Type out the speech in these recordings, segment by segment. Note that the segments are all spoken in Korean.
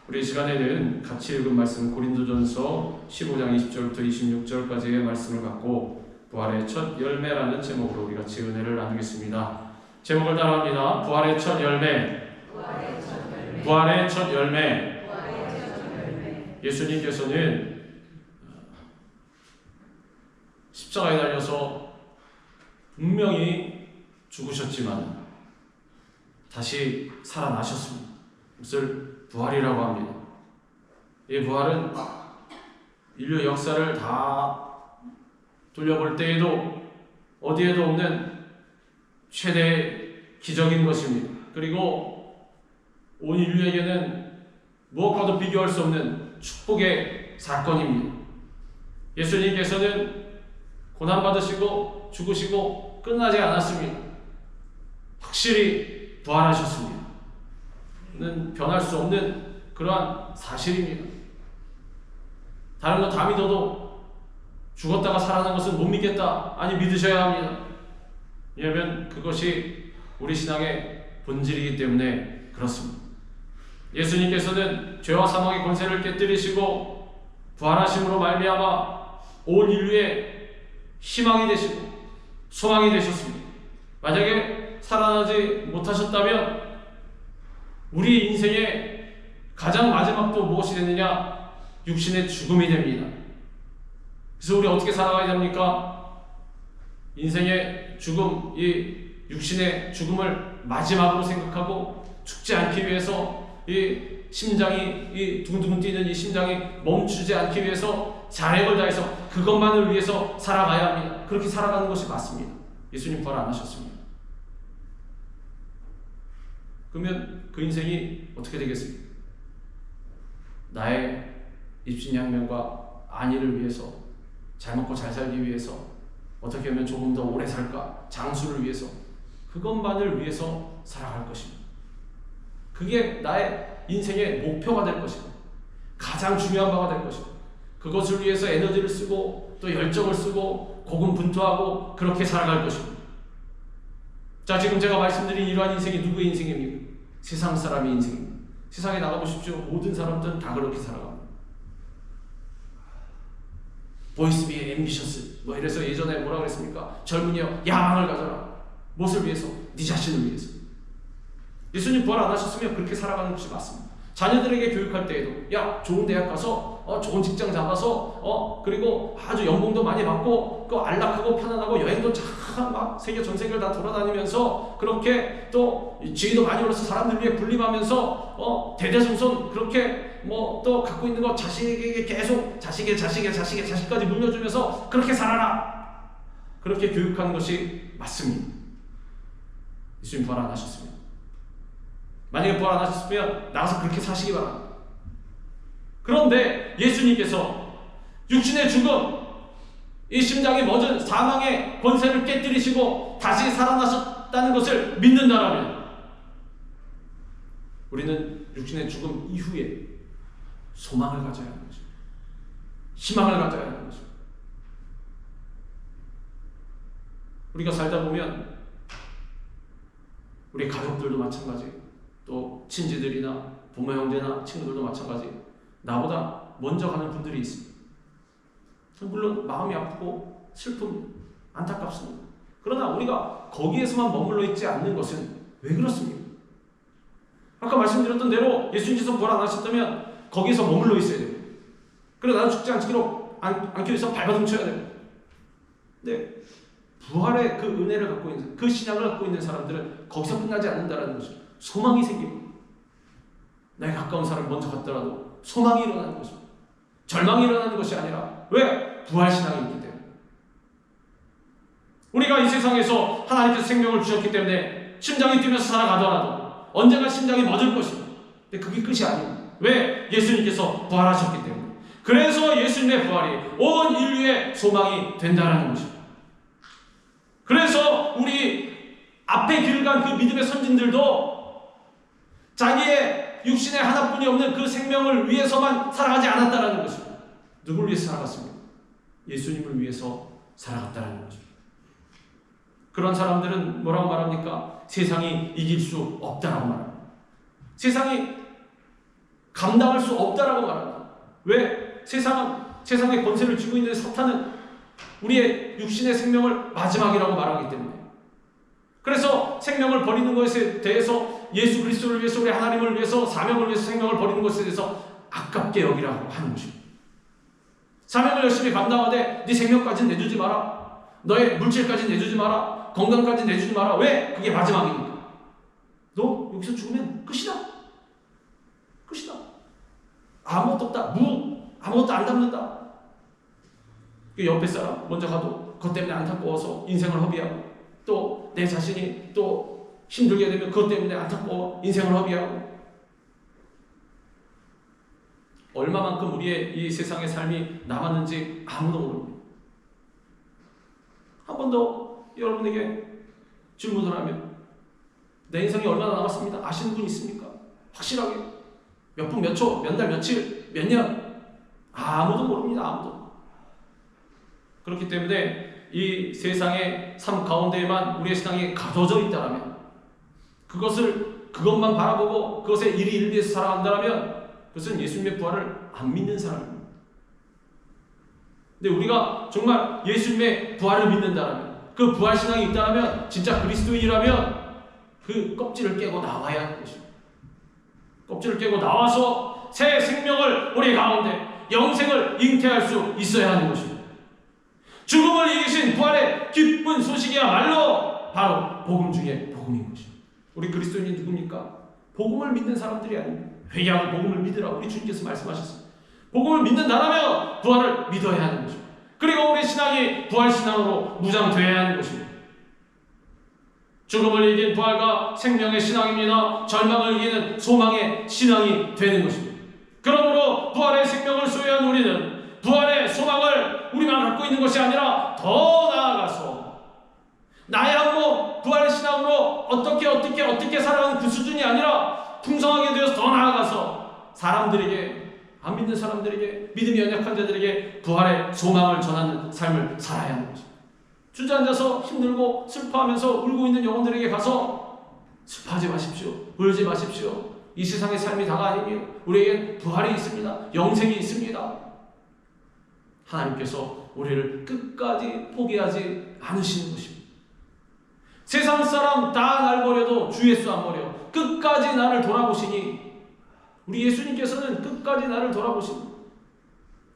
우리 시간에는 같이 읽은 말씀 고린도전서 15장 20절부터 26절까지의 말씀을 갖고 부활의 첫 열매라는 제목으로 우리 같이 은혜를 나누겠습니다. 제목을 따라합니다. 부활의 첫 열매. 부활의 첫 열매. 예수님께서는 십자가에 달려서 분명히 죽으셨지만 다시 살아나셨습니다. 이것을 부활이라고 합니다. 이 부활은 인류 역사를 다 돌려볼 때에도 어디에도 없는 최대 기적인 것입니다. 그리고 온 인류에게는 무엇과도 비교할 수 없는 축복의 사건입니다. 예수님께서는 고난받으시고 죽으시고 끝나지 않았습니다. 확실히 부활하셨습니다. 는 변할 수 없는 그러한 사실입니다. 다른 거 다 믿어도 죽었다가 살아난 것은 못 믿겠다. 아니, 믿으셔야 합니다. 왜냐하면 그것이 우리 신앙의 본질이기 때문에 그렇습니다. 예수님께서는 죄와 사망의 권세를 깨뜨리시고 부활하심으로 말미암아 온 인류의 희망이 되시고 소망이 되셨습니다. 만약에 살아나지 못하셨다면 우리 인생의 가장 마지막도 무엇이 되느냐? 육신의 죽음이 됩니다. 그래서 우리 어떻게 살아가야 됩니까? 인생의 죽음, 이 육신의 죽음을 마지막으로 생각하고 죽지 않기 위해서 이 심장이, 이 두근두근 뛰는 이 심장이 멈추지 않기 위해서 자력을 다해서 그것만을 위해서 살아가야 합니다. 그렇게 살아가는 것이 맞습니다. 예수님 부활 안 하셨습니다. 그러면 그 인생이 어떻게 되겠습니까? 나의 입신양면과 안위를 위해서, 잘 먹고 잘 살기 위해서, 어떻게 하면 조금 더 오래 살까, 장수를 위해서, 그것만을 위해서 살아갈 것입니다. 그게 나의 인생의 목표가 될 것입니다. 가장 중요한 바가 될 것입니다. 그것을 위해서 에너지를 쓰고 또 열정을 쓰고 고군분투하고 그렇게 살아갈 것입니다. 자, 지금 제가 말씀드린 이러한 인생이 누구의 인생입니까? 세상 사람의 인생입니다. 세상에 나가보십시오. 모든 사람들은 다 그렇게 살아갑니다. 보이스 비 앰비셔스 뭐 이래서 예전에 뭐라 그랬습니까? 젊은이여 야망을 가져라. 무엇을 위해서? 네 자신을 위해서. 예수님 부활 안 하셨으면 그렇게 살아가는 것이 맞습니다. 자녀들에게 교육할 때에도 야, 좋은 대학 가서 좋은 직장 잡아서 그리고 아주 연봉도 많이 받고 그 안락하고 편안하고 여행도 참 막 세계 전 세계를 다 돌아다니면서 그렇게 또 지위도 많이 올라서 사람들 위해 군림하면서 대대손손 그렇게 뭐 또 갖고 있는 거 자식에게 계속 자식까지 물려주면서 그렇게 살아라. 그렇게 교육하는 것이 맞습니다. 예수님 부활 안 하셨습니다. 만약에 부활 안 하셨으면 나가서 그렇게 사시기 바랍니다. 그런데 예수님께서 육신의 죽음, 이 심장이 멎은 사망의 권세를 깨뜨리시고 다시 살아나셨다는 것을 믿는다라면 우리는 육신의 죽음 이후에 소망을 가져야 하는 것입니다. 희망을 가져야 하는 것입니다. 우리가 살다 보면 우리 가족들도 마찬가지, 또 친지들이나 부모 형제나 친구들도 마찬가지, 나보다 먼저 가는 분들이 있습니다. 물론 마음이 아프고 슬픔, 안타깝습니다. 그러나 우리가 거기에서만 머물러 있지 않는 것은 왜 그렇습니까? 아까 말씀드렸던 대로 예수님께서 부활 안 하셨다면 거기에서 머물러 있어야 됩니다. 그래서 나는 죽지 않기 위해서 발버둥쳐야 됩니다. 근데 부활의 그 은혜를 갖고 있는, 그 신앙을 갖고 있는 사람들은 거기서 끝나지 않는다는 것입니다. 소망이 생깁니다. 나에 가까운 사람이 먼저 갔더라도 소망이 일어나는 것입니다. 절망이 일어나는 것이 아니라, 왜? 부활신앙이 있기 때문에. 우리가 이 세상에서 하나님께서 생명을 주셨기 때문에 심장이 뛰면서 살아가더라도 언젠가 심장이 멎을 것입니다. 근데 그게 끝이 아닙니다. 왜? 예수님께서 부활하셨기 때문에. 그래서 예수님의 부활이 온 인류의 소망이 된다는 것입니다. 그래서 우리 앞에 길 간 그 믿음의 선진들도 자기의 육신에 하나뿐이 없는 그 생명을 위해서만 살아가지 않았다는 것입니다. 누구를 위해서 살아갔습니까? 예수님을 위해서 살아갔다는 것입니다. 그런 사람들은 뭐라고 말합니까? 세상이 이길 수 없다라고 말합니다. 세상이 감당할 수 없다라고 말합니다. 왜? 세상의 권세를 쥐고 있는 사탄은 우리의 육신의 생명을 마지막이라고 말하기 때문에. 그래서 생명을 버리는 것에 대해서 예수 그리스도를 위해서, 우리 하나님을 위해서, 사명을 위해서 생명을 버리는 것에 대해서 아깝게 여기라고 하는 것입니다. 사명을 열심히 감당하되 네 생명까지는 내주지 마라. 너의 물질까지는 내주지 마라. 건강까지는 내주지 마라. 왜? 그게 마지막이니까. 너 여기서 죽으면 끝이다. 끝이다. 아무것도 없다. 아무것도 안 담는다. 옆에 사람 먼저 가도 그것 때문에 안타까워서 인생을 허비하고, 또 내 자신이 또 힘들게 되면 그것 때문에 안타까워 인생을 허비하고, 얼마만큼 우리의 이 세상의 삶이 남았는지 아무도 모릅니다. 한 번 더 여러분에게 질문을 하면, 내 인생이 얼마나 남았습니다. 아시는 분 있습니까? 확실하게 몇 분, 몇 초, 몇 달, 며칠, 몇 년, 아무도 모릅니다. 아무도. 그렇기 때문에 이 세상의 삶 가운데에만 우리의 신앙이 가둬져 있다라면, 그것만 바라보고 그것에 일희일비해서 살아간다라면, 그것은 예수님의 부활을 안 믿는 사람입니다. 근데 우리가 정말 예수님의 부활을 믿는다라면, 그 부활 신앙이 있다라면, 진짜 그리스도인이라면 그 껍질을 깨고 나와야 하는 것입니다. 껍질을 깨고 나와서 새 생명을 우리 가운데, 영생을 잉태할 수 있어야 하는 것입니다. 죽음을 이기신 부활의 기쁜 소식이야말로 바로 복음 중에 복음인 것입니다. 우리 그리스도인이 누굽니까? 복음을 믿는 사람들이 아닙니다. 회개하고 복음을 믿으라고 우리 주님께서 말씀하셨습니다. 복음을 믿는다라면 부활을 믿어야 하는 것입니다. 그리고 우리 신앙이 부활 신앙으로 무장되어야 하는 것입니다. 죽음을 이긴 부활과 생명의 신앙입니다. 절망을 이기는 소망의 신앙이 되는 것입니다. 그러므로 부활의 생명을 소유한 우리는 부활의 소망을 우리만 갖고 있는 것이 아니라 더 나아가서 나의 한 몸 부활의 신앙으로 어떻게 살아가는 그 수준이 아니라 풍성하게 되어서 더 나아가서 사람들에게, 안 믿는 사람들에게, 믿음이 연약한 자들에게 부활의 소망을 전하는 삶을 살아야 하는 것입니다. 주저앉아서 힘들고 슬퍼하면서 울고 있는 영혼들에게 가서 슬퍼하지 마십시오. 울지 마십시오. 이 세상의 삶이 다가 아니며 우리에겐 부활이 있습니다. 영생이 있습니다. 하나님께서 우리를 끝까지 포기하지 않으시는 것입니다. 세상 사람 다 날 버려도 주 예수 안 버려. 끝까지 나를 돌아보시니, 우리 예수님께서는 끝까지 나를 돌아보십니다.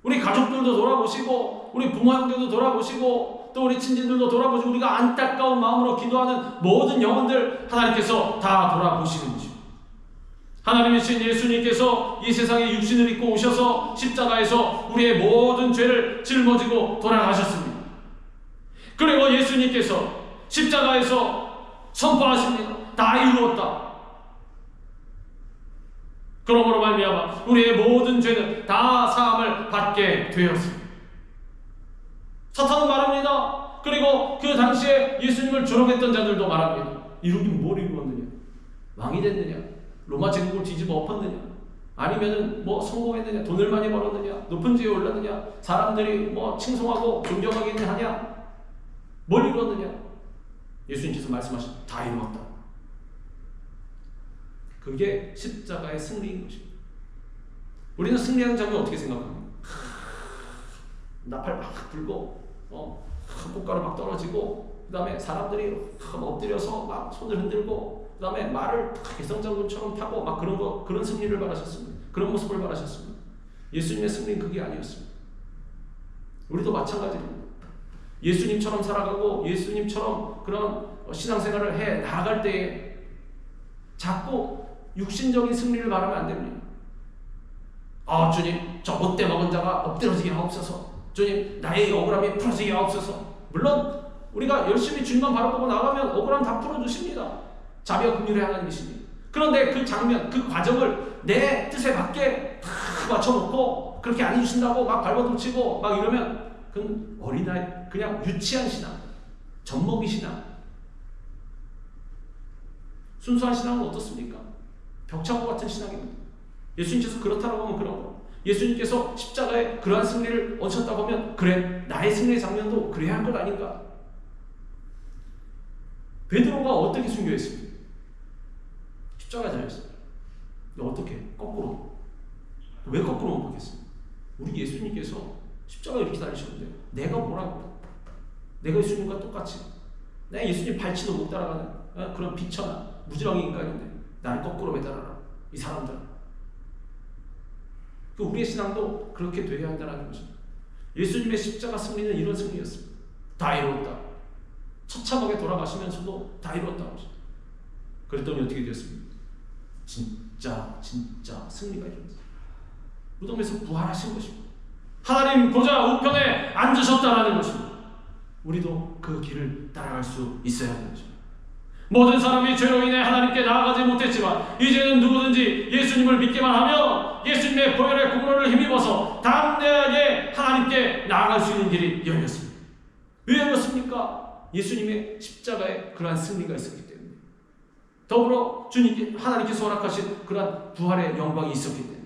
우리 가족들도 돌아보시고, 우리 부모 형제도 돌아보시고, 또 우리 친지들도 돌아보시고, 우리가 안타까운 마음으로 기도하는 모든 영혼들 하나님께서 다 돌아보시는 것입니다. 하나님이신 예수님께서 이 세상에 육신을 입고 오셔서 십자가에서 우리의 모든 죄를 짊어지고 돌아가셨습니다. 그리고 예수님께서 십자가에서 선포하십니다. 다 이루었다. 그러므로 말미암아 우리의 모든 죄는 다 사함을 받게 되었습니다. 사탄은 말합니다. 그리고 그 당시에 예수님을 조롱했던 자들도 말합니다. 이루긴 뭘 이루었느냐? 왕이 됐느냐? 로마 제국을 뒤집어 엎었느냐? 아니면은 뭐 성공했느냐? 돈을 많이 벌었느냐? 높은 지에 올랐느냐? 사람들이 뭐 칭송하고 존경하게 하냐? 뭘 이루었느냐? 예수님께서 말씀하신 다 이루었다. 그게 십자가의 승리인 것입니다. 우리는 승리하는 장면 어떻게 생각합니까? 나팔 막 불고, 꽃가루 막 떨어지고, 그 다음에 사람들이 엎드려서 막 손을 흔들고, 그 다음에 말을 개성장군처럼 타고 막 그런 승리를 바라셨습니다. 그런 모습을 바라셨습니다. 예수님의 승리는 그게 아니었습니다. 우리도 마찬가지입니다. 예수님처럼 살아가고 예수님처럼 그런 신앙생활을 해 나아갈 때에 자꾸 육신적인 승리를 바라면 안 됩니다. 주님, 저 못돼 먹은 자가 엎드러지게 하옵소서. 주님, 나의 억울함이 풀어지게 하옵소서. 물론 우리가 열심히 주님만 바라보고 나가면 억울함 다 풀어주십니다. 자비와 긍휼의 하나님이십니다. 그런데 그 장면, 그 과정을 내 뜻에 맞게 다 맞춰놓고 그렇게 안 해주신다고 막 발버둥치고 막 이러면 그건 어린아이, 그냥 유치한 신앙, 젖먹이 신앙. 순수한 신앙은 어떻습니까? 벽차고 같은 신앙입니다. 예수님께서 그렇다고 하면 그런 거. 예수님께서 십자가에 그러한 승리를 얻으셨다고 하면 그래, 나의 승리의 장면도 그래야 할 것 아닌가? 베드로가 어떻게 순교했습니까? 십자가에 달렸어요. 어떻게? 거꾸로. 왜 거꾸로 못 보겠습니까? 우리 예수님께서 십자가 이렇게 달리셨는데 내가 뭐라고? 내가 예수님과 똑같이 내가 예수님 발치도 못 따라가는 그런 비천한 무지렁이 인간인데 나를 거꾸로 매달아라. 이 사람들. 우리의 신앙도 그렇게 되어야 한다는 것입니다. 예수님의 십자가 승리는 이런 승리였습니다. 다 이루었다. 처참하게 돌아가시면서도 다 이루었다는 것입니다. 그랬더니 어떻게 되었습니까? 진짜 승리가 이루어졌습니다. 무덤에서 부활하신 것입니다. 하나님 보좌 우편에 앉으셨다라는 것입니다. 우리도 그 길을 따라갈 수 있어야 하는 것입니다. 모든 사람이 죄로 인해 하나님께 나아가지 못했지만 이제는 누구든지 예수님을 믿기만 하면 예수님의 보혈의 구원을 힘입어서 담대하게 하나님께 나아갈 수 있는 길이 열렸습니다. 왜 열렸습니까? 예수님의 십자가에 그러한 승리가 있었기 때문에, 더불어 주님께 하나님께서 허락하신 그러한 부활의 영광이 있었기 때문에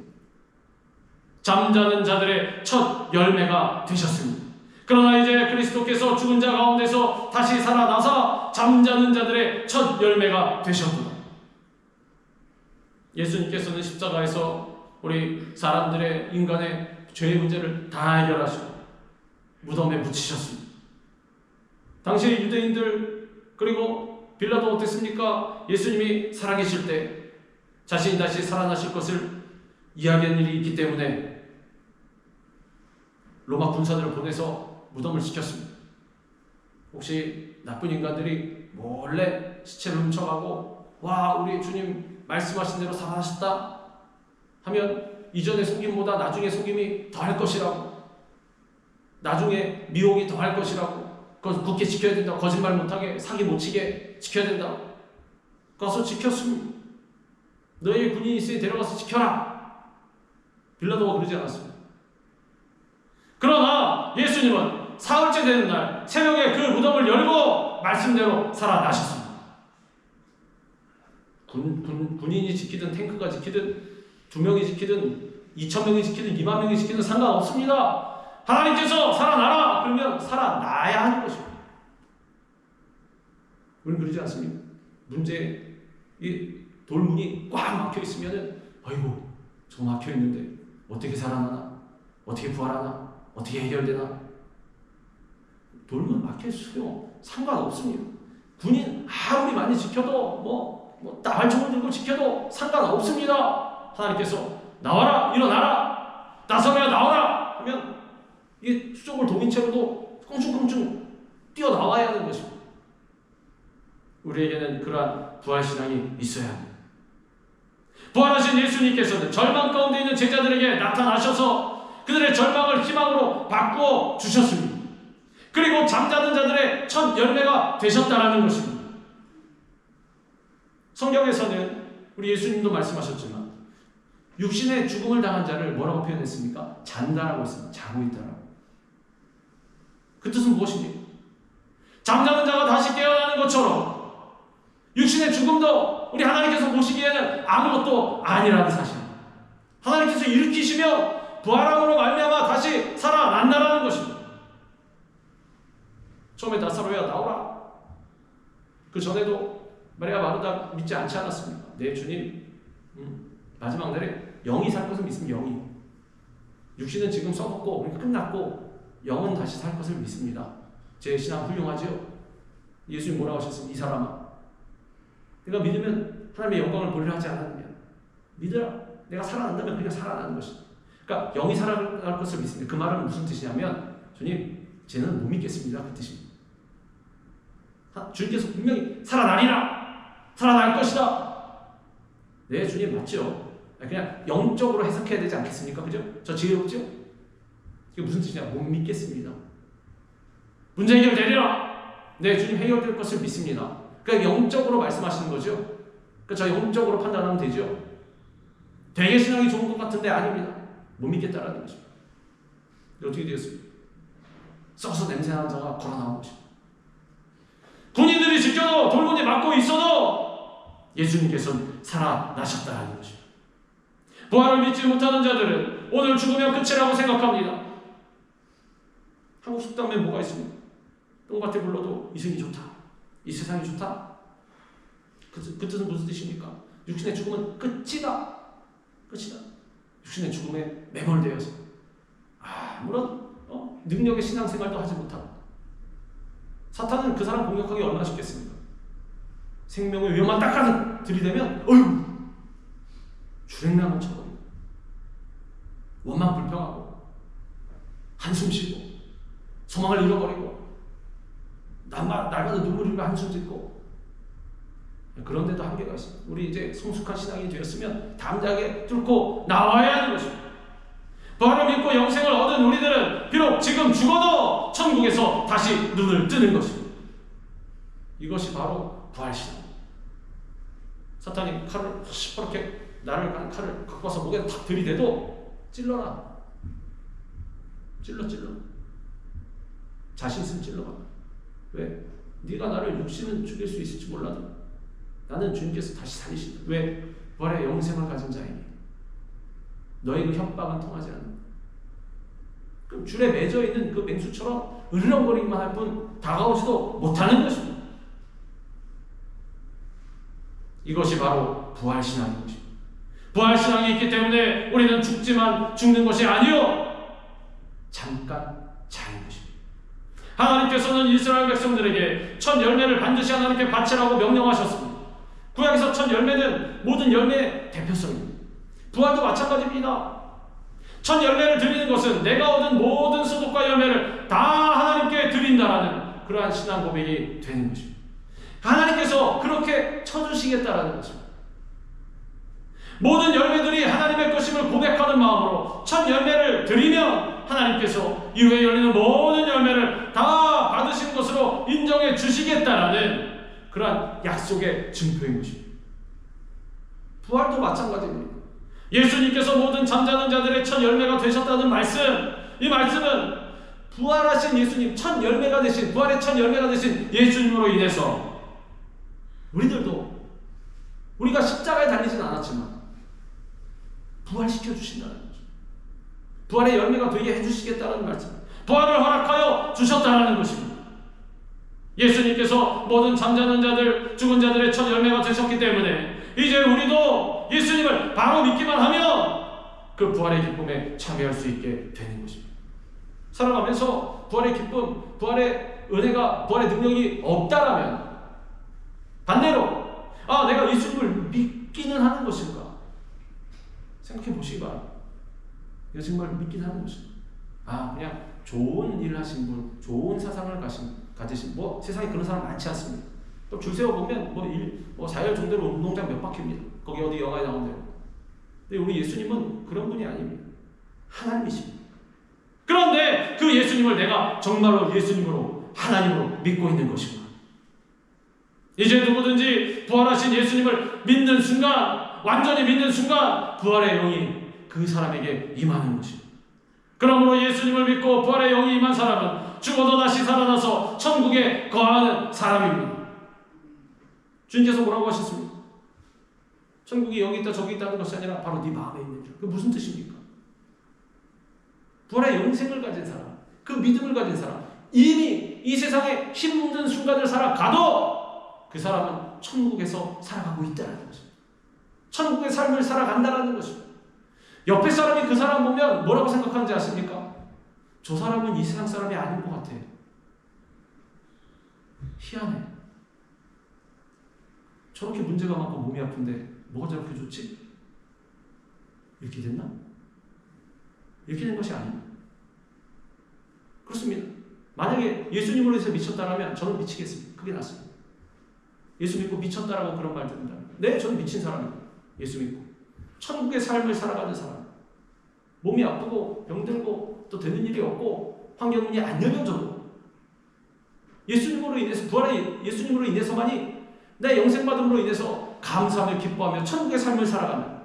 잠자는 자들의 첫 열매가 되셨습니다. 그러나 이제 그리스도께서 죽은 자 가운데서 다시 살아나서 잠자는 자들의 첫 열매가 되셨구나. 예수님께서는 십자가에서 우리 사람들의 인간의 죄의 문제를 다 해결하시고 무덤에 묻히셨습니다. 당시 유대인들 그리고 빌라도 어땠습니까? 예수님이 살아계실 때 자신이 다시 살아나실 것을 이야기한 일이 있기 때문에 로마 군사들을 보내서 무덤을 지켰습니다. 혹시 나쁜 인간들이 몰래 시체를 훔쳐가고 와 우리 주님 말씀하신 대로 살아나셨다 하면 이전의 속임보다 나중에 속임이 더할 것이라고, 나중에 미혹이 더할 것이라고, 그것을 굳게 지켜야 된다. 거짓말 못하게 사기 못 치게 지켜야 된다. 가서 지켰습니다. 너희 군인이 있으니 데려가서 지켜라. 빌라도가 그러지 않았습니다. 그러나 예수님은 사흘째 되는 날 새벽에 그 무덤을 열고 말씀대로 살아나셨습니다. 군인이 지키든 탱크가 지키든 2명이 지키든 2,000명이 지키든 2만 명이 지키든 상관없습니다. 하나님께서 살아나라 그러면 살아나야 하는 것입니다. 우리는 그러지 않습니까? 문제 이 돌문이 꽉 막혀 있으면은 아이고 저 막혀 있는데 어떻게 살아나나, 어떻게 부활하나, 어떻게 해결되나. 돌문 막혀 있어요. 상관없습니다. 군인 아무리 많이 지켜도 뭐 나발총을 들고 지켜도 상관없습니다. 하나님께서 나와라, 일어나라, 나서야 나와라 하면 이 수족을 동인 채로도 껑충껑충 뛰어나와야 하는 것입니다. 우리에게는 그러한 부활신앙이 있어야 합니다. 부활하신 예수님께서는 절망 가운데 있는 제자들에게 나타나셔서 그들의 절망을 희망으로 바꾸어 주셨습니다. 그리고 잠자는 자들의 첫 열매가 되셨다라는 것입니다. 성경에서는 우리 예수님도 말씀하셨지만 육신의 죽음을 당한 자를 뭐라고 표현했습니까? 잔다라고 했습니다. 자고 있다라고. 그 뜻은 무엇입니까? 잠자는 자가 다시 깨어나는 것처럼 육신의 죽음도 우리 하나님께서 보시기에는 아무것도 아니라는 사실. 하나님께서 일으키시며 부활함으로 말미암아 다시 살아난다라는 것입니다. 처음에 나사로야 나오라. 그 전에도 마리아 마르다 믿지 않지 않았습니까? 네 주님, 마지막 날에 영이 살 것을 믿습니다. 영이. 육신은 지금 써먹고 끝났고 영은 다시 살 것을 믿습니다. 제 신앙 훌륭하지요? 예수님 뭐라고 하셨습니까? 이 사람아, 내가 믿으면 하나님의 영광을 보리라 하지 않았느냐. 믿으라. 내가 살아난다면 그냥 살아나는 것이다. 그러니까 영이 살아날 것을 믿습니다. 그 말은 무슨 뜻이냐면 주님, 쟤는 못 믿겠습니다. 그 뜻입니다. 주님께서 분명히 살아나리라, 살아날 것이다. 네, 주님 맞죠? 그냥 영적으로 해석해야 되지 않겠습니까? 그죠? 저 지혜롭죠? 이게 무슨 뜻이냐? 못 믿겠습니다. 문제 해결되리라. 네, 주님 해결될 것을 믿습니다. 그러니까 영적으로 말씀하시는 거죠. 그러니까 저 영적으로 판단하면 되죠. 되게 신앙이 좋은 것 같은데 아닙니다. 못 믿겠다라는 거죠. 어떻게 되었습니까? 썩어서 냄새나는 자가 걸어 나온 것입니다. 군인들이 지켜도 돌문이 막고 있어도 예수님께서는 살아나셨다는 것입니다. 부활을 믿지 못하는 자들은 오늘 죽으면 끝이라고 생각합니다. 한국 속담에 뭐가 있습니까? 똥밭에 불러도 이승이 좋다. 이 세상이 좋다. 그 뜻은 무슨 뜻입니까? 육신의 죽음은 끝이다. 끝이다. 육신의 죽음에 매몰되어서 아무런 능력의 신앙생활도 하지 못하고 사탄은 그 사람 공격하기 얼마나 쉽겠습니까? 생명의 위험만 딱 들이대면 어휴 주랭랑을 쳐버리고 원망 불평하고 한숨 쉬고 소망을 잃어버리고 날마다 눈물 흘리고 한숨 짓고 그런데도 한계가 있습니다. 우리 이제 성숙한 신앙이 되었으면 담대하게 뚫고 나와야 하는 것입니다. 부활을 믿고 영생을 얻은 우리들은 비록 지금 죽어도 천국에서 다시 눈을 뜨는 것입니다. 이것이 바로 부활신앙입니다. 사탄이 칼을 시퍼렇게 나를 가는 칼을 갖고 와서 목에 탁 들이대도 찔러라. 찔러. 자신 있으면 찔러봐. 왜? 네가 나를 육신은 죽일 수 있을지 몰라도 나는 주님께서 다시 살리신다. 왜? 부활의 영생을 가진 자이니 너희 그 협박은 통하지 않는다. 그럼 줄에 맺어 있는 그 맹수처럼 으르렁거리기만 할 뿐 다가오지도 못하는 것입니다. 이것이 바로 부활신앙인 것입니다. 부활신앙이 있기 때문에 우리는 죽지만 죽는 것이 아니요 잠깐 자는 것입니다. 하나님께서는 이스라엘 백성들에게 첫 열매를 반드시 하나님께 바치라고 명령하셨습니다. 구약에서 첫 열매는 모든 열매의 대표성입니다. 부활도 마찬가지입니다. 첫 열매를 드리는 것은 내가 얻은 모든 소득과 열매를 다 하나님께 드린다라는 그러한 신앙 고백이 되는 것입니다. 하나님께서 그렇게 쳐주시겠다라는 것입니다. 모든 열매들이 하나님의 것임을 고백하는 마음으로 첫 열매를 드리면 하나님께서 이후에 열리는 모든 열매를 다 받으신 것으로 인정해 주시겠다라는 그러한 약속의 증표인 것입니다. 부활도 마찬가지입니다. 예수님께서 모든 잠자는 자들의 첫 열매가 되셨다는 말씀, 이 말씀은 부활하신 예수님, 첫 열매가 되신, 부활의 첫 열매가 되신 예수님으로 인해서 우리들도 우리가 십자가에 달리진 않았지만 부활시켜 주신다는 거죠. 부활의 열매가 되게 해주시겠다는 말씀, 부활을 허락하여 주셨다는 것입니다. 예수님께서 모든 잠자는 자들, 죽은 자들의 첫 열매가 되셨기 때문에 이제 우리도 예수님을 바로 믿기만 하면 그 부활의 기쁨에 참여할 수 있게 되는 것입니다. 살아가면서 부활의 기쁨, 부활의 은혜가, 부활의 능력이 없다라면 반대로 내가 예수님을 믿기는 하는 것일까? 생각해 보시기 바랍니다. 내가 정말 믿긴 하는 것일까? 그냥 좋은 일을 하신 분, 좋은 사상을 가지신 세상에 그런 사람 많지 않습니다. 또 줄 세워보면 4일 정도로 운동장 몇 바퀴입니다. 거기 어디 영화에 나온 대로. 근데 우리 예수님은 그런 분이 아닙니다. 하나님이십니다. 그런데 그 예수님을 내가 정말로 예수님으로, 하나님으로 믿고 있는 것이구나. 이제 누구든지 부활하신 예수님을 믿는 순간, 완전히 믿는 순간 부활의 영이 그 사람에게 임하는 것입니다. 그러므로 예수님을 믿고 부활의 영이 임한 사람은 죽어도 다시 살아나서 천국에 거하는 사람입니다. 주님께서 뭐라고 하셨습니까? 천국이 여기 있다 저기 있다는 것이 아니라 바로 네 마음에 있는 줄. 그게 무슨 뜻입니까? 부활의 영생을 가진 사람, 그 믿음을 가진 사람, 이미 이 세상에 힘든 순간을 살아가도 그 사람은 천국에서 살아가고 있다는 것입니다. 천국의 삶을 살아간다는 것입니다. 옆에 사람이 그 사람 보면 뭐라고 생각하는지 아십니까? 저 사람은 이 세상 사람이 아닌 것 같아. 희한해. 저렇게 문제가 많고 몸이 아픈데 뭐가 저렇게 좋지? 이렇게 됐나? 이렇게 된 것이 아닙니다. 그렇습니다. 만약에 예수님으로 해서 미쳤다라면 저는 미치겠습니다. 그게 낫습니다. 예수 믿고 미쳤다라고 그런 말 듣는다. 네, 저는 미친 사람입니다. 예수 믿고 천국의 삶을 살아가는 사람. 몸이 아프고 병들고 또 되는 일이 없고 환경문이 안 열려져도 예수님으로 인해서, 부활의 예수님으로 인해서만이 내 영생받음으로 인해서 감사하며 기뻐하며 천국의 삶을 살아가는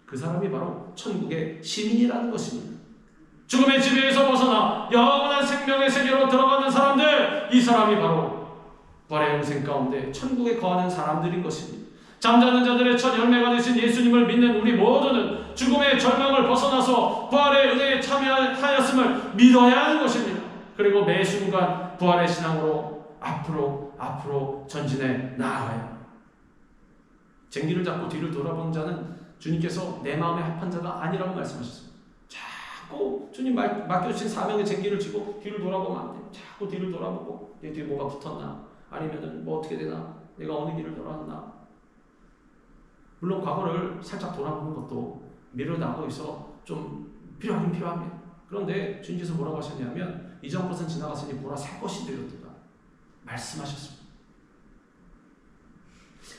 그 사람이 바로 천국의 시민이라는 것입니다. 죽음의 지배에서 벗어나 영원한 생명의 세계로 들어가는 사람들, 이 사람이 바로 부활의 영생 가운데 천국에 거하는 사람들인 것입니다. 잠자는 자들의 첫 열매가 되신 예수님을 믿는 우리 모두는 죽음의 절망을 벗어나서 부활의 은혜에 참여하였음을 믿어야 하는 것입니다. 그리고 매 순간 부활의 신앙으로 앞으로 전진해 나아가요. 쟁기를 잡고 뒤를 돌아본 자는 주님께서 내 마음에 합한 자가 아니라고 말씀하셨습니다. 자꾸 주님 맡겨주신 사명의 쟁기를 쥐고 뒤를 돌아보면 안 돼요. 자꾸 뒤를 돌아보고 내 뒤에 뭐가 붙었나, 아니면은 뭐 어떻게 되나, 내가 어느 길을 돌아왔나. 물론 과거를 살짝 돌아보는 것도 미래로 나가고 있어 좀 필요하긴 필요합니다. 그런데 주님께서 뭐라고 하셨냐면 이전 것은 지나갔으니 보라 새 것이 되었도다 말씀하셨습니다.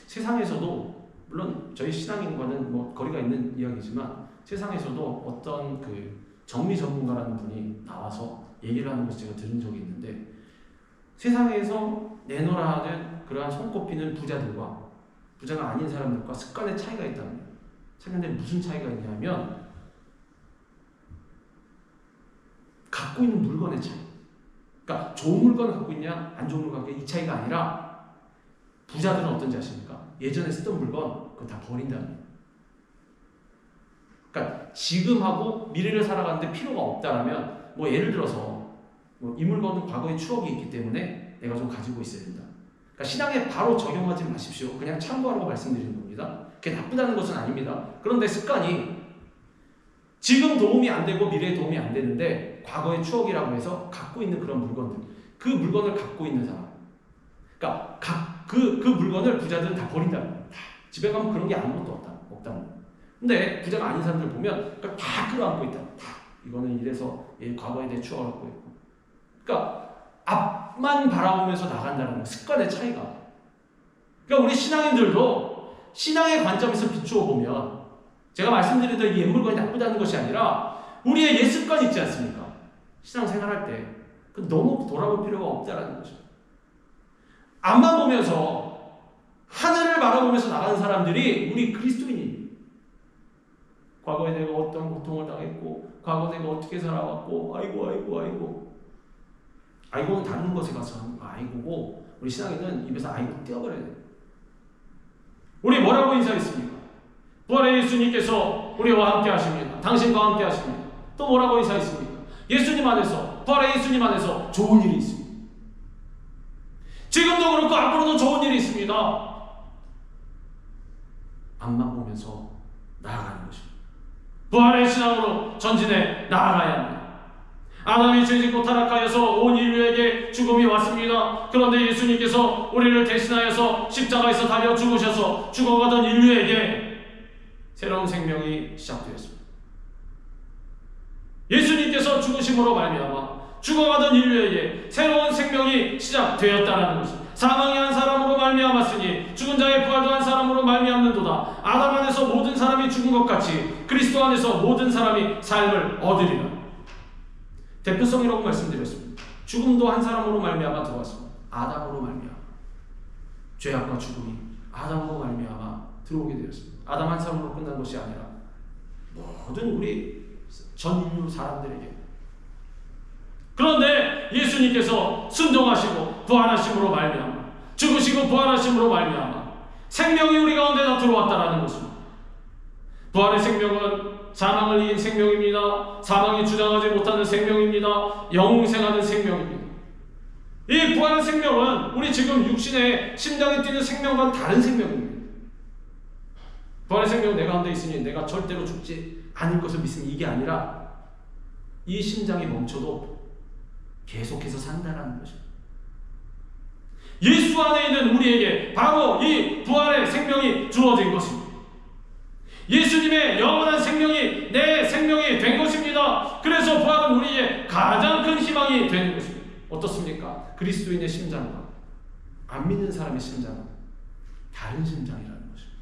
세상에서도 물론 저희 신앙인과는 뭐 거리가 있는 이야기지만 세상에서도 어떤 그 정리 전문가라는 분이 나와서 얘기를 하는 것을 제가 들은 적이 있는데, 세상에서 내놓으라 하는 그러한 손꼽히는 부자들과 부자가 아닌 사람들과 습관의 차이가 있답니다. 근데 무슨 차이가 있냐면 갖고 있는 물건의 차이. 그러니까 좋은 물건을 갖고 있냐 안 좋은 물건, 이 차이가 아니라 부자들은 어떤지 아십니까? 예전에 쓰던 물건 그거 다 버린다는 거예요. 그러니까 지금하고 미래를 살아가는데 필요가 없다라면, 뭐 예를 들어서 뭐 이 물건은 과거의 추억이 있기 때문에 내가 좀 가지고 있어야 된다. 그러니까 신앙에 바로 적용하지 마십시오. 그냥 참고하라고 말씀드리는 겁니다. 그게 나쁘다는 것은 아닙니다. 그런데 습관이 지금 도움이 안 되고 미래에 도움이 안 되는데 과거의 추억이라고 해서 갖고 있는 그런 물건들, 그 물건을 갖고 있는 사람, 그러니까 그 물건을 부자들은 다 버린다는 거예요. 집에 가면 그런 게 아무것도 없다는 거예요. 근데 부자가 아닌 사람들 보면 다 끌어안고 있다. 다 이거는 이래서 과거에 대해 추억을 갖고 있고, 그러니까 앞만 바라보면서 나간다는 거예요. 습관의 차이가. 그러니까 우리 신앙인들도 신앙의 관점에서 비추어 보면, 제가 말씀드리던 이 옛 물건이 나쁘다는 것이 아니라 우리의 옛 습관이 있지 않습니까? 신앙생활할 때 너무 돌아볼 필요가 없다는 거죠. 앞만 보면서 하늘을 바라보면서 나가는 사람들이 우리 그리스도인입니다. 과거에 내가 어떤 고통을 당했고, 과거에 내가 어떻게 살아왔고, 아이고는 다른 것에 가서 하는 거 아이고고, 우리 신앙인은 입에서 아이고 떼어버려야 돼요. 우리 뭐라고 인사했습니까? 부활의 예수님께서 우리와 함께 하십니다. 당신과 함께 하십니다. 또 뭐라고 인사했습니까? 예수님 안에서, 부활의 예수님 안에서 좋은 일이 있습니다. 지금도 그렇고 앞으로도 좋은 일이 있습니다. 앞만 보면서 나아가는 것입니다. 부활의 신앙으로 전진해 나아가야 합니다. 아담이 죄짓고 타락하여서 온 인류에게 죽음이 왔습니다. 그런데 예수님께서 우리를 대신하여서 십자가에서 달려 죽으셔서 죽어가던 인류에게 새로운 생명이 시작되었습니다. 예수님께서 죽으심으로 말미암아 죽어가던 인류에게 새로운 생명이 시작되었다는 것입니다. 사망이 한 사람으로 말미암았으니 죽은 자의 부활도 한 사람으로 말미암는도다. 아담 안에서 모든 사람이 죽은 것 같이 그리스도 안에서 모든 사람이 삶을 얻으리라. 대표성이라고 말씀드렸습니다. 죽음도 한 사람으로 말미암아 들어왔습니다. 아담으로 말미암아. 죄악과 죽음이 아담으로 말미암아 들어오게 되었습니다. 아담 한 사람으로 끝난 것이 아니라 모든 우리 전 인류 사람들에게. 그런데 예수님께서 순종하시고 부활하심으로 말미암아, 죽으시고 부활하심으로 말미암아 생명이 우리 가운데 다 들어왔다라는 것입니다. 부활의 생명은 사망을 이긴 생명입니다. 사망이 주장하지 못하는 생명입니다. 영생하는 생명입니다. 이 부활의 생명은 우리 지금 육신의 심장이 뛰는 생명과는 다른 생명입니다. 부활의 생명은 내 가운데 있으니 내가 절대로 죽지 않을 것을 믿으면 이게 아니라 이 심장이 멈춰도 계속해서 산다는 것입니다. 예수 안에 있는 우리에게 바로 이 부활의 생명이 주어진 것입니다. 예수님의 영원한 생명이 내 생명이 된 것입니다. 그래서 부활은 우리의 가장 큰 희망이 되는 것입니다. 어떻습니까? 그리스도인의 심장과 안 믿는 사람의 심장은 다른 심장이라는 것입니다.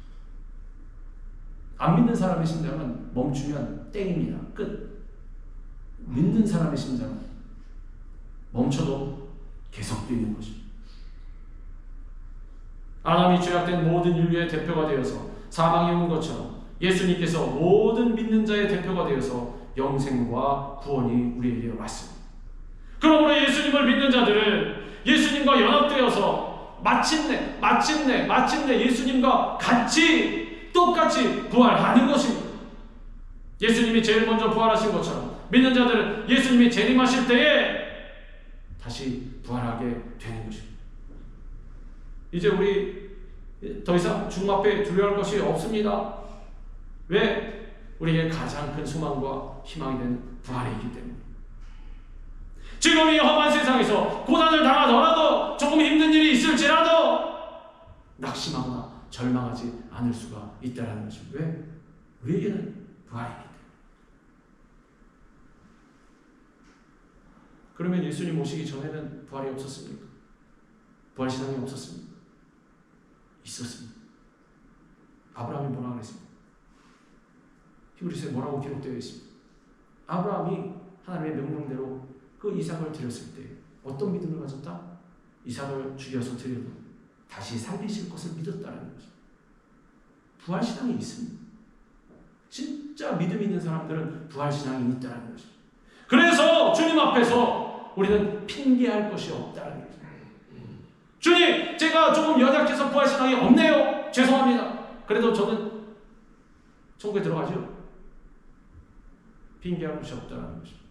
안 믿는 사람의 심장은 멈추면 땡입니다. 끝. 믿는 사람의 심장은 멈춰도 계속 뛰는 것입니다. 아담이 죄악된 모든 인류의 대표가 되어서 사망에 온 것처럼 예수님께서 모든 믿는 자의 대표가 되어서 영생과 구원이 우리에게 왔습니다. 그러므로 예수님을 믿는 자들은 예수님과 연합되어서 마침내 예수님과 똑같이 부활하는 것입니다. 예수님이 제일 먼저 부활하신 것처럼 믿는 자들은 예수님이 재림하실 때에 다시 부활하게 되는 것입니다. 이제 우리 더 이상 죽음 앞에 두려워할 것이 없습니다. 왜? 우리에게 가장 큰 소망과 희망이 되는 부활이 있기 때문에. 지금 이 험한 세상에서 고난을 당하더라도, 조금 힘든 일이 있을지라도 낙심하거나 절망하지 않을 수가 있다는 것입니다. 왜? 우리에게는 부활이기 때문에. 그러면 예수님 오시기 전에는 부활이 없었습니까? 부활신앙이 없었습니까? 있었습니다. 아브라함이 뭐라고 그랬습니까? 히브리서에 뭐라고 기록되어 있습니까? 아브라함이 하나님의 명령대로 그 이삭을 드렸을 때 어떤 믿음을 가졌다? 이삭을 죽여서 드려도 다시 살리실 것을 믿었다는 것입니다. 부활신앙이 있습니다. 진짜 믿음 있는 사람들은 부활신앙이 있다는 것입니다. 그래서 주님 앞에서 우리는 핑계할 것이 없다는 것입니다. 주님, 제가 조금 연약해서 부활신앙이 없네요. 죄송합니다. 그래도 저는 천국에 들어가죠. 핑계할 것이 없다는 것입니다.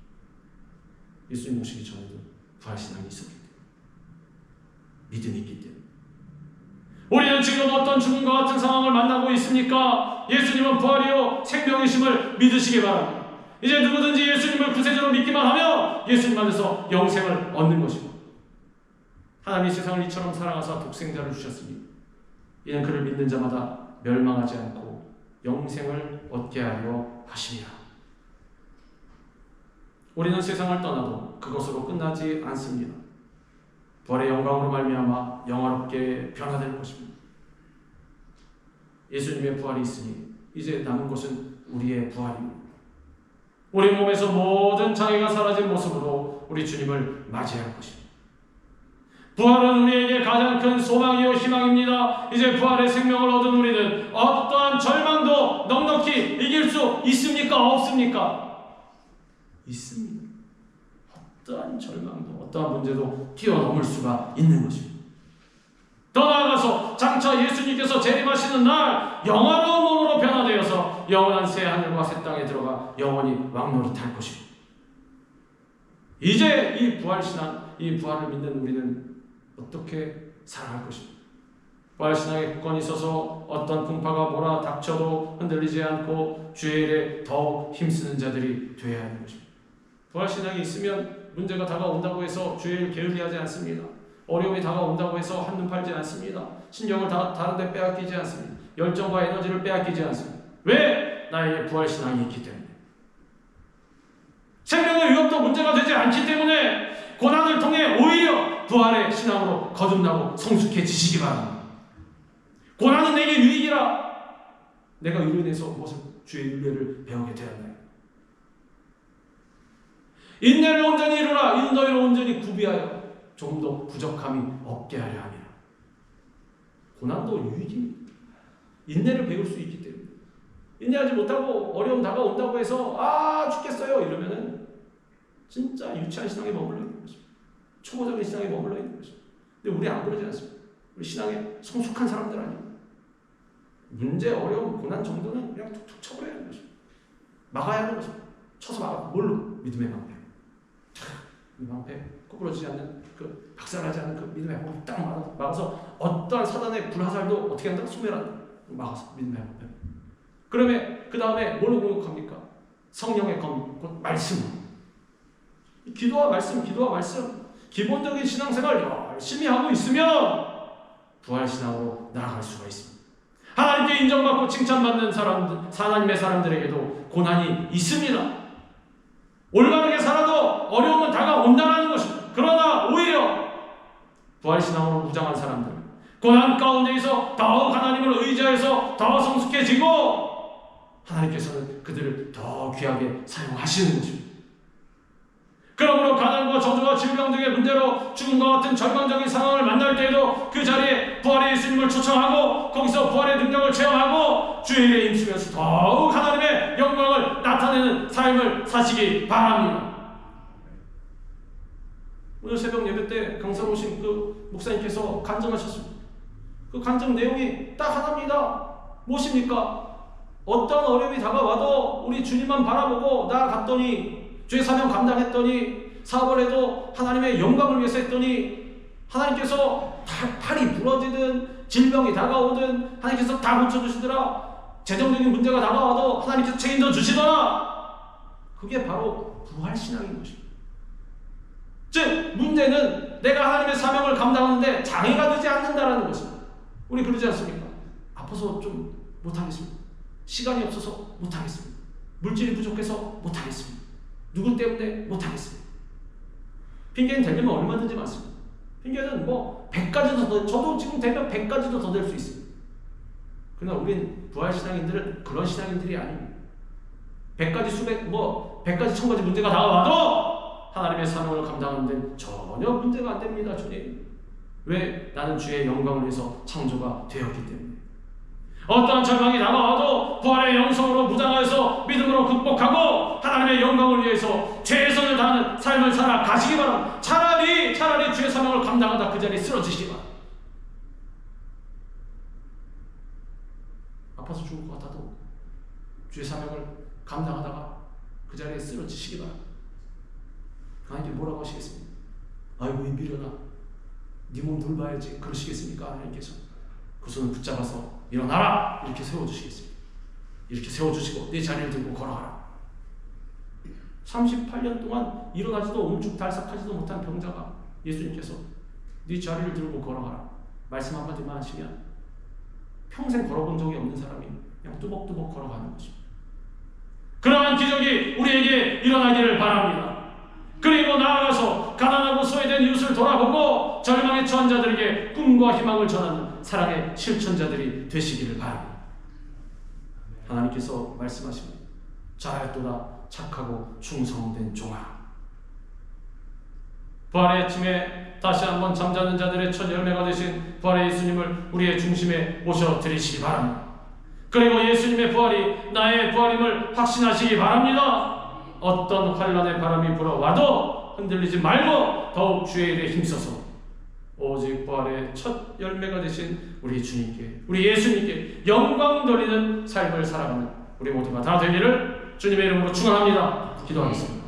예수님 오시기 전에도 부활신앙이 있었기 때문에, 믿음이 있기 때문에. 우리는 지금 어떤 죽음과 같은 상황을 만나고 있습니까? 예수님은 부활이요 생명이심을 믿으시기 바랍니다. 이제 누구든지 예수님을 구세주로 믿기만 하면 예수님 안에서 영생을 얻는 것입니다. 하나님이 세상을 이처럼 사랑하사 독생자를 주셨으니 이는 그를 믿는 자마다 멸망하지 않고 영생을 얻게 하려 하심이라. 우리는 세상을 떠나도 그것으로 끝나지 않습니다. 부활의 영광으로 말미암아 영화롭게 변화될 것입니다. 예수님의 부활이 있으니 이제 남은 것은 우리의 부활입니다. 우리 몸에서 모든 장애가 사라진 모습으로 우리 주님을 맞이할 것입니다. 부활은 우리에게 가장 큰 소망이요 희망입니다. 이제 부활의 생명을 얻은 우리는 어떠한 절망도 넉넉히 이길 수 있습니까? 없습니까? 있습니다. 어떠한 절망도 어떠한 문제도 뛰어넘을 수가 있는 것입니다. 더 나아가서 장차 예수님께서 재림하시는 날 영화로운 몸으로 변화되어서 영원한 새 하늘과 새 땅에 들어가 영원히 왕노릇할 것입니다. 이제 이 부활신앙, 이 부활을 믿는 우리는 어떻게 살아갈 것입니다. 부활신앙에 굳건히 서서 어떤 풍파가 몰아닥쳐도 흔들리지 않고 주의 일에 더욱 힘쓰는 자들이 되어야 하는 것입니다. 부활신앙이 있으면 문제가 다가온다고 해서 주의 일 게을리하지 않습니다. 어려움이 다가온다고 해서 한눈 팔지 않습니다. 신경을 다른 데 빼앗기지 않습니다. 열정과 에너지를 빼앗기지 않습니다. 왜? 나에게 부활신앙이 있기 때문에. 생명의 위협도 문제가 되지 않기 때문에 고난을 통해 오히려 부활의 신앙으로 거듭나고 성숙해지시기 바랍니다. 고난은 내게 유익이라. 내가 이로 인해서 무엇을 주의 윤례를 배우게 되었나요? 인내를 온전히 이루라. 이는 너희를 온전히 구비하여 조금 더 부족함이 없게 하려 함이라. 고난도 유익입니다. 인내를 배울 수 있기 때문에. 인내하지 못하고 어려움 다가온다고 해서 죽겠어요 이러면은 진짜 유치한 신앙에 머물러 있는 것입니다. 초보적인 신앙에 머물러 있는 것입니다. 근데 우리 안 그러지 않습니다. 우리 신앙에 성숙한 사람들 아닙니다. 문제, 어려움, 고난 정도는 그냥 툭툭 쳐버려야 하는 것입니다. 막아야 하는 것입니다. 쳐서 막아. 뭘로? 믿음의 방패. 이 방패 구부러지지 않는 그 박살나지 않는 그 믿음의 방패 딱 막아서 어떠한 사단의 불화살도 어떻게 한다? 소멸한다. 막아서 믿음의 방패. 그러면 그 다음에 뭘로 공격합니까? 성령의 검, 곧 말씀. 기도와 말씀, 기도와 말씀. 기본적인 신앙생활 열심히 하고 있으면 부활신앙으로 나아갈 수가 있습니다. 하나님께 인정받고 칭찬받는 사람들, 하나님의 사람들에게도 고난이 있습니다. 올바르게 살아도 어려움은 다가온다는 것입니다. 그러나 오히려 부활신앙으로 무장한 사람들, 고난 가운데에서 더욱 하나님을 의지해서 더 성숙해지고 하나님께서는 그들을 더 귀하게 사용하시는 것입니다. 그러므로 가난과 저주와 질병 등의 문제로 죽음과 같은 절망적인 상황을 만날 때에도 그 자리에 부활의 예수님을 초청하고 거기서 부활의 능력을 체험하고 주의 일에 힘쓰면서 더욱 하나님의 영광을 나타내는 삶을 사시기 바랍니다. 오늘 새벽 예배 때 강사로 오신 그 목사님께서 간증하셨습니다. 그 간증 내용이 딱 하나입니다. 무엇입니까? 어떤 어려움이 다가와도 우리 주님만 바라보고 나아갔더니 주의 사명 감당했더니 사업을 해도 하나님의 영광을 위해서 했더니 하나님께서 팔이 부러지든 질병이 다가오든 하나님께서 다 고쳐주시더라. 재정적인 문제가 다가와도 하나님께서 책임져 주시더라. 그게 바로 부활신앙인 것입니다. 즉 문제는 내가 하나님의 사명을 감당하는데 장애가 되지 않는다라는 것입니다. 우리 그러지 않습니까? 아파서 좀 못하겠습니다. 시간이 없어서 못하겠습니다. 물질이 부족해서 못하겠습니다. 누구 때문에 못하겠습니다. 핑계는 되려면 얼마든지 많습니다. 핑계는 뭐 100가지도 더, 저도 지금 되면 100가지도 더 될 수 있습니다. 그러나 우린 부활신앙인들은 그런 신앙인들이 아닙니다. 100가지 100가지 1000가지 문제가 다가와도 하나님의 사명을 감당하는 데는 전혀 문제가 안 됩니다. 주님. 왜? 나는 주의 영광을 위해서 창조가 되었기 때문에. 어떠한 절망이 다가와도 부활의 영성으로 무장하여서 믿음으로 극복하고 하나님의 영광을 위해서 최선을 다하는 삶을 살아 가시기 바랍니다. 차라리 주의 사명을 감당하다 그 자리에 쓰러지시기 바랍니다. 아파서 죽을 것 같아도 주의 사명을 감당하다가 그 자리에 쓰러지시기 바랍니다. 하나님께 뭐라고 하시겠습니까? 아이고 이 미련아, 네 몸 돌봐야지 그러시겠습니까? 하나님께서 그 손을 붙잡아서 일어나라 이렇게 세워주시겠습니다. 이렇게 세워주시고 네 자리를 들고 걸어가라. 38년 동안 일어나지도 옴죽달싹하지도 못한 병자가 예수님께서 네 자리를 들고 걸어가라 말씀 한마디만 하시면 평생 걸어본 적이 없는 사람이 그냥 뚜벅뚜벅 걸어가는 것입니다. 그러한 기적이 우리에게 일어나기를 바랍니다. 그리고 나아가서 가난하고 소외된 이웃을 돌아보고 절망에 처한 자들에게 꿈과 희망을 전하는 사랑의 실천자들이 되시기를 바랍니다. 하나님께서 말씀하십니다. 잘하였도다 착하고 충성된 종아. 부활의 아침에 다시 한번 잠자는 자들의 첫 열매가 되신 부활의 예수님을 우리의 중심에 모셔드리시기 바랍니다. 그리고 예수님의 부활이 나의 부활임을 확신하시기 바랍니다. 어떤 환란의 바람이 불어와도 흔들리지 말고 더욱 주의 일에 힘써서 오직 부활의 첫 열매가 되신 우리 주님께, 우리 예수님께 영광 돌리는 삶을 살아가는 우리 모두가 다 되기를 주님의 이름으로 축원합니다. 기도하겠습니다.